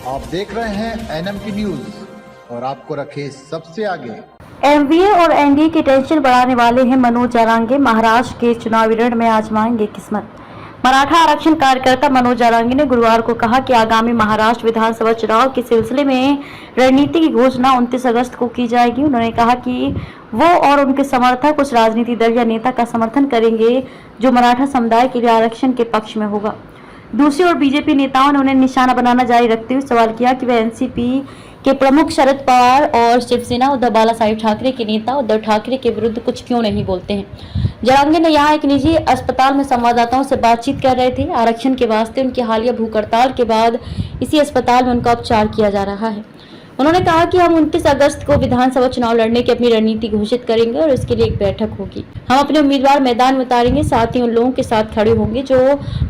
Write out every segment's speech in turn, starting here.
आप देख रहे हैं एनएमटी न्यूज और आपको रखे सबसे आगे। एमवीए और एनडीए की टेंशन बढ़ाने वाले हैं मनोज जारांगे। महाराष्ट्र के चुनावी रण में आजमाएंगे किस्मत। मराठा आरक्षण कार्यकर्ता मनोज जारांगे ने गुरुवार को कहा कि आगामी महाराष्ट्र विधानसभा चुनाव के सिलसिले में रणनीति की घोषणा 29 अगस्त को की जाएगी। उन्होंने कहा कि वो और उनके समर्थक उस राजनीतिक दल या नेता का समर्थन करेंगे जो मराठा समुदाय के लिए आरक्षण के पक्ष में होगा। दूसरी ओर बीजेपी नेताओं ने उन्हें निशाना बनाना जारी रखते हुए सवाल किया कि वे एनसीपी के प्रमुख शरद पवार और शिवसेना उद्धव बालासाहेब ठाकरे के नेता उद्धव ठाकरे के विरुद्ध कुछ क्यों नहीं बोलते हैं। जारांगे ने यहाँ एक निजी अस्पताल में संवाददाताओं से बातचीत कर रहे थे। आरक्षण के वास्ते उनकी हालिया भूख हड़ताल के बाद इसी अस्पताल में उनका उपचार किया जा रहा है। उन्होंने कहा कि हम 29 अगस्त को विधानसभा चुनाव लड़ने की अपनी रणनीति घोषित करेंगे और इसके लिए एक बैठक होगी। हम अपने उम्मीदवार मैदान में उतारेंगे, साथ ही उन लोगों के साथ खड़े होंगे जो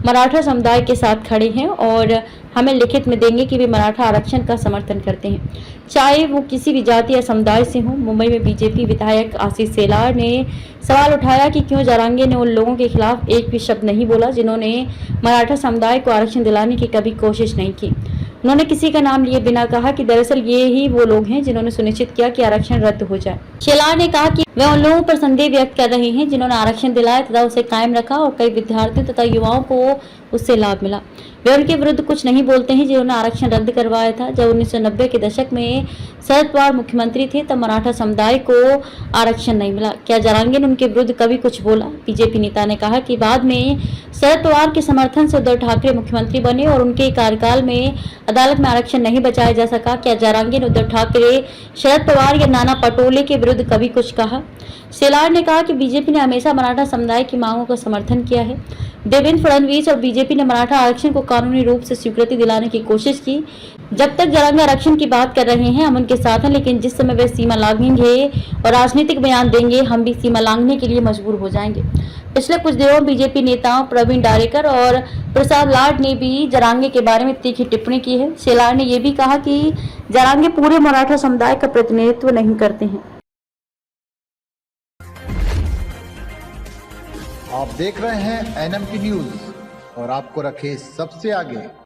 मराठा समुदाय के साथ खड़े हैं और हमें लिखित में देंगे कि वे मराठा आरक्षण का समर्थन करते हैं, चाहे वो किसी भी जाति या समुदाय से हो। मुंबई में बीजेपी विधायक आशीष शेलार ने सवाल उठाया कि क्यों जारांगे ने उन लोगों के खिलाफ एक भी शब्द नहीं बोला जिन्होंने मराठा समुदाय को आरक्षण दिलाने की कभी कोशिश नहीं की। उन्होंने किसी का नाम लिए बिना कहा कि दरअसल ये ही वो लोग हैं जिन्होंने सुनिश्चित किया कि आरक्षण रद्द हो जाए। शेलार ने कहा कि वे उन लोगों पर संदेह व्यक्त कर रहे हैं जिन्होंने आरक्षण दिलाया तथा उसे कायम रखा और कई विद्यार्थियों तथा युवाओं को उससे लाभ मिला। वे उनके विरुद्ध कुछ नहीं बोलते हैं जिन्होंने आरक्षण रद्द करवाया था। जब 1990 के दशक में शरद पवार मुख्यमंत्री थे तब मराठा समुदाय को आरक्षण नहीं मिला। क्या जारांगे ने उनके विरुद्ध कभी कुछ बोला? बीजेपी नेता ने कहा कि बाद में शरद पवार के समर्थन से उद्धव ठाकरे मुख्यमंत्री बने और उनके कार्यकाल में अदालत में आरक्षण नहीं बचाया जा सका। क्या जारांगे ने उद्धव ठाकरे, शरद पवार या नाना पटोले के विरुद्ध कभी कुछ कहा? शेलार ने कहा कि बीजेपी ने हमेशा मराठा समुदाय की मांगों का समर्थन किया है। देवेंद्र फडणवीस और बीजेपी ने मराठा आरक्षण को कानूनी रूप से स्वीकृति दिलाने की कोशिश की। जब तक जारांगे आरक्षण की बात कर रहे हैं हम उनके साथ हैं, लेकिन जिस समय वे सीमा लांघेंगे और राजनीतिक बयान देंगे हम भी सीमा लांघने के लिए मजबूर हो जाएंगे। पिछले कुछ दिनों में बीजेपी नेताओं प्रवीण डारेकर और प्रसाद लाड ने भी जारांगे के बारे में तीखी टिप्पणी की है। शेलार ने यह भी कहा कि जारांगे पूरे मराठा समुदाय का प्रतिनिधित्व नहीं करते हैं। आप देख रहे हैं एनएमटी न्यूज और आपको रखे सबसे आगे।